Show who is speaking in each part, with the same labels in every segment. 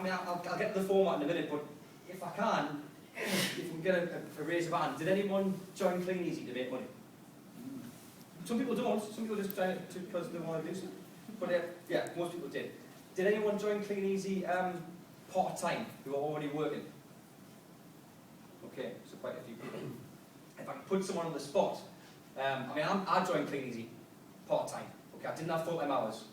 Speaker 1: mean, I'll get to the format in a minute, but if I can, if we can get a raise of hand, did anyone join Kleeneze to make money? Some people don't, some people just join it because they want to do something. But yeah, most people did. Did anyone join Kleeneze part-time, who are already working? Okay, so quite a few people. If I can put someone on the spot, I mean, I joined Kleeneze part-time. Okay, I didn't have full-time hours.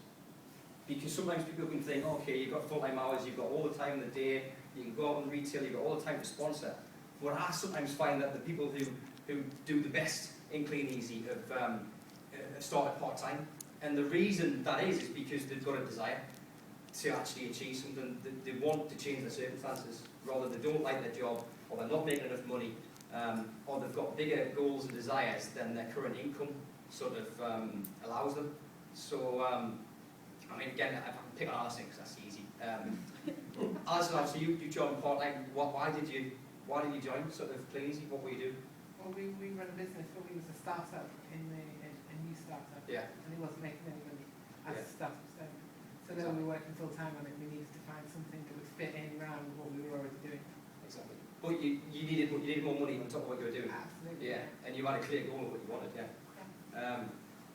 Speaker 1: Because sometimes people can think, okay, you've got full-time hours, you've got all the time in the day, you can go out and retail, you've got all the time to sponsor. But I sometimes find that the people who do the best in Kleeneze have started part-time. And the reason that is because they've got a desire to actually achieve something. They want to change their circumstances, rather they don't like their job, or they're not making enough money, or they've got bigger goals and desires than their current income sort of allows them. So, I mean, again, I can pick on Alison because that's easy. Alison, obviously, you joined part-time. Why did you join sort of Kleeneze? What were you doing?
Speaker 2: Well, we run a business, but we was a startup a new startup.
Speaker 1: Yeah.
Speaker 2: And it wasn't making any money as a startup stage. So then we were working full time on it. We needed to find something that would fit in around what we were already doing.
Speaker 1: Exactly. But you needed more money on top of what you were doing.
Speaker 2: Absolutely.
Speaker 1: Yeah. And you had a clear goal of what you wanted. Yeah.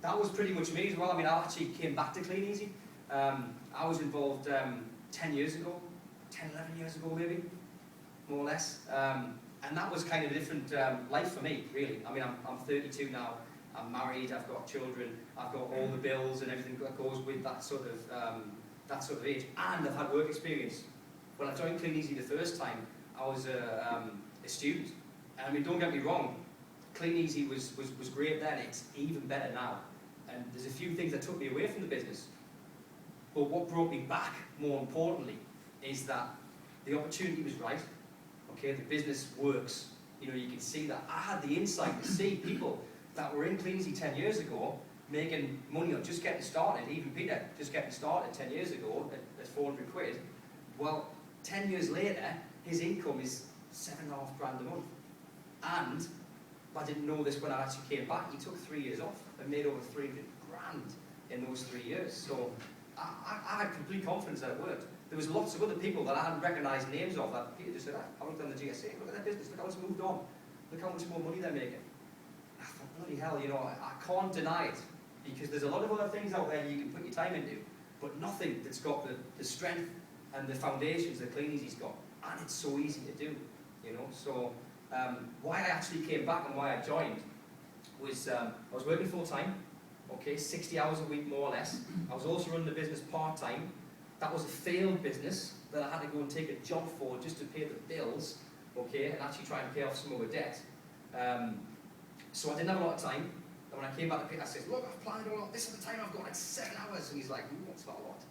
Speaker 1: That was pretty much me as well. I mean, I actually came back to Kleeneze. I was involved 10 years ago, 10, 11 years ago maybe, more or less. And that was kind of a different life for me, really. I mean, I'm 32 now. I'm married. I've got children. I've got all the bills and everything that goes with that sort of age. And I've had work experience. When I joined Kleeneze the first time, I was a student. And I mean, don't get me wrong, Kleeneze was great then. It's even better now. And there's a few things that took me away from the business. But what brought me back, more importantly, is that the opportunity was right. Okay, the business works. You know, you can see that. I had the insight to see people that were in Kleeneze 10 years ago making money or just getting started. Even Peter, just getting started 10 years ago at 400 quid. Well, 10 years later, his income is £7.5 grand a month. And I didn't know this when I actually came back. He took 3 years off and made over 300 grand in those 3 years. So I had complete confidence that it worked. There was lots of other people that I hadn't recognised names of that Peter just said, I looked on the GSA, look at their business, look how it's moved on. Look how much more money they're making. I thought, bloody hell, you know, I can't deny it. Because there's a lot of other things out there you can put your time into, but nothing that's got the strength and the foundations that Kleeneze's got. And it's so easy to do, you know. So why I actually came back and why I joined was I was working full time, okay, 60 hours a week more or less. I was also running the business part time. That was a failed business that I had to go and take a job for just to pay the bills, okay, and actually try and pay off some of the debt. So I didn't have a lot of time. And when I came back to Peter, I said, look, I've planned all this is the time I've got, like 7 hours. And he's like, that's not a lot.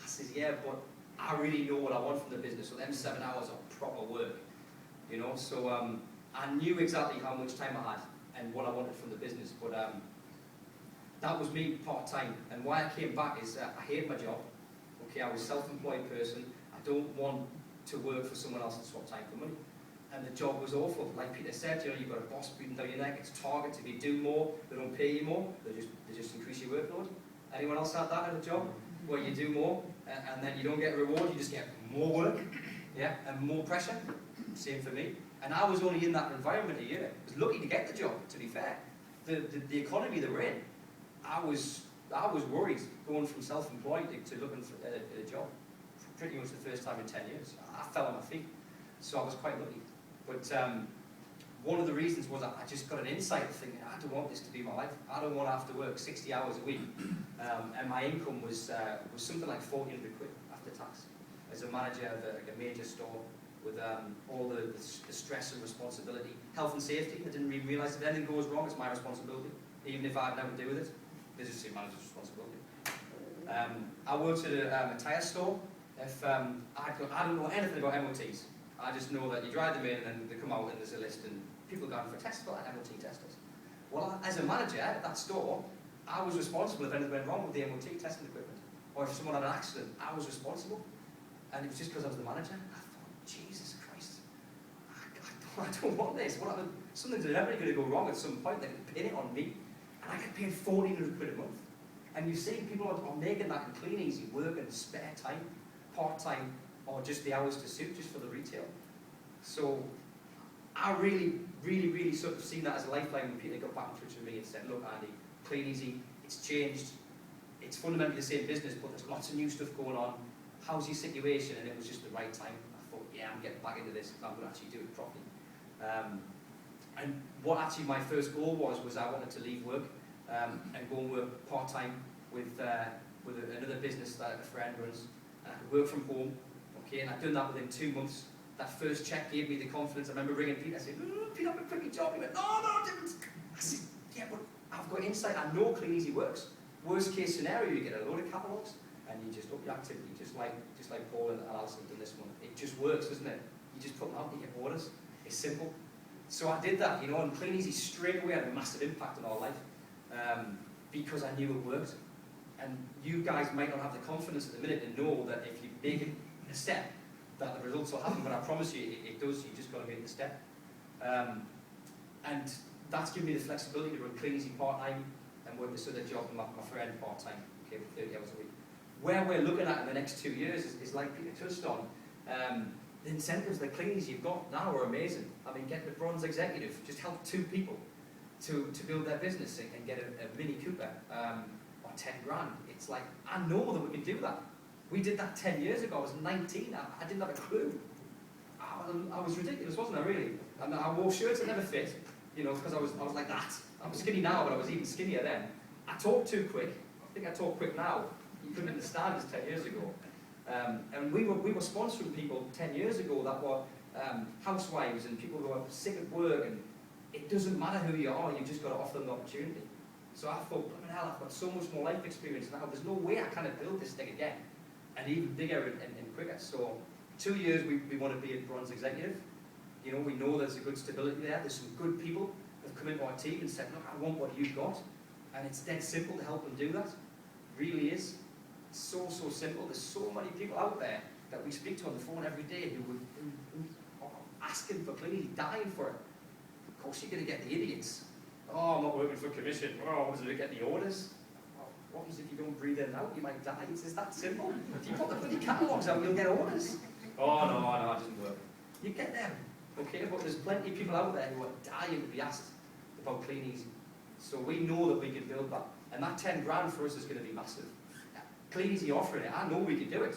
Speaker 1: I said, yeah, but I really know what I want from the business. So them 7 hours are proper work, you know. So I knew exactly how much time I had and what I wanted from the business. But that was me part-time. And why I came back is I hate my job. Okay, I was a self-employed person. I don't want to work for someone else and swap time for money. And the job was awful. Like Peter said, you know, you've got a boss breathing down your neck. It's targets. If you do more, they don't pay you more. They just increase your workload. Anyone else had that in a job where you do more and then you don't get a reward? You just get more work, yeah, and more pressure. Same for me. And I was only in that environment a year. I was lucky to get the job. To be fair, the economy that we're in, I was worried going from self-employed to looking for a job. Pretty much the first time in 10 years. I fell on my feet. So I was quite lucky. But one of the reasons was I just got an insight thinking, I don't want this to be my life. I don't want to have to work 60 hours a week. And my income was something like 400 quid after tax. As a manager of a major store with all the stress and responsibility. Health and safety, I didn't even realise if anything goes wrong, it's my responsibility. Even if I had nothing to do with it. This is the manager's responsibility. I worked at a tyre store. If I don't know anything about MOTs. I just know that you drive them in and then they come out and there's a list and people go for tests for that, MOT testers. Well, as a manager at that store, I was responsible if anything went wrong with the MOT testing equipment. Or if someone had an accident, I was responsible. And it was just because I was the manager. I thought, Jesus Christ, I don't want this. Something's inevitably going to go wrong at some point. They can pin it on me. And I get paid 1,400 quid a month. And you see people are making that in Kleeneze, working spare time, part-time, or just the hours to suit, just for the retail. So I really sort of seen that as a lifeline when Peter got back in touch with me and said, look Andy, Kleeneze, it's changed, it's fundamentally the same business, but there's lots of new stuff going on. How's your situation? And it was just the right time. I thought, yeah, I'm getting back into this if I'm going to actually do it properly. And what actually my first goal was I wanted to leave work and go and work part-time with another business that a friend runs. And I could work from home, okay, and I'd done that within 2 months. That first check gave me the confidence. I remember ringing Peter, I said, Peter, I'm a quick job. He went, no, different. I said, yeah, but I've got insight, I know Kleeneze works. Worst case scenario, you get a load of catalogues and you just up your activity, just like Paul and Alison done this one. It just works, doesn't it? You just put them out, you get orders. It's simple. So I did that, you know, and Kleeneze straight away had a massive impact on our life because I knew it worked. And you guys might not have the confidence at the minute to know that if you make a step, that the results will happen, but I promise you it does. You just got to make the step. And that's given me the flexibility to run Kleeneze part-time and work this other job with my friend part-time, okay, with 30 hours a week. Where we're looking at in the next 2 years is like Peter touched on, the incentives that Kleeneze you've got now are amazing. I mean, get the bronze executive, just help 2 people to build their business and get a Mini Cooper or 10 grand. It's like, I know that we can do that. We did that 10 years ago. I was 19. I didn't have a clue. I was ridiculous, wasn't I, really? And I wore shirts that never fit, you know, because I was like that. I'm skinny now, but I was even skinnier then. I talk too quick. I think I talk quick now. You couldn't understand this 10 years ago. And we were sponsoring people 10 years ago that were housewives and people who are sick of work, and it doesn't matter who you are, you've just got to offer them the opportunity. So I thought, blooming hell, I've got so much more life experience now, there's no way I kind of build this thing again, and even bigger and quicker. So 2 years we want to be a bronze executive. You know, we know there's a good stability there, there's some good people that have come into our team and said, look, I want what you've got, and it's dead simple to help them do that. It really is. So simple. There's so many people out there that we speak to on the phone every day who are asking for Kleeneze, dying for it. Of course you're going to get the idiots. Oh, I'm not working for commission. Oh, was it to get the orders? Oh, what happens if you don't breathe in and out? You might die. It's just that simple. If you put the bloody catalogues out, you'll get orders. Oh, no, it doesn't work. You get them, okay? But there's plenty of people out there who are dying to be asked about Kleeneze. So we know that we can build that. And that 10 grand for us is going to be massive. Kleeneze offering it, I know we can do it.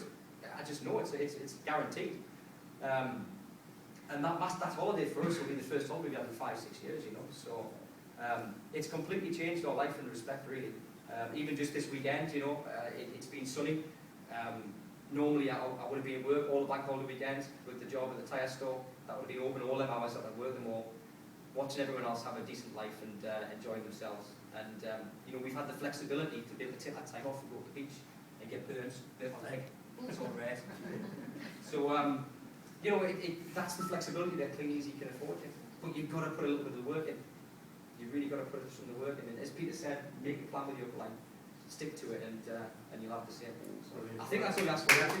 Speaker 1: I just know it's guaranteed. And that holiday for us will be the first holiday we've had in 5-6 years, you know. So it's completely changed our life in respect, really. Even just this weekend, you know, it's been sunny. Normally I would have been at work all the bank holiday weekends with the job at the tyre store. That would have been open all them hours that I'd work them all. Watching everyone else have a decent life and enjoying themselves. And you know, we've had the flexibility to be able to take that time off and go to the beach and get burns, burn my leg, it's all red. So you know, that's the flexibility that Kleeneze can afford it. But you've got to put a little bit of the work in. You've really got to put some of the work in. And as Peter said, make a plan with your client, stick to it, and you'll have the same. So I think that's all that's for.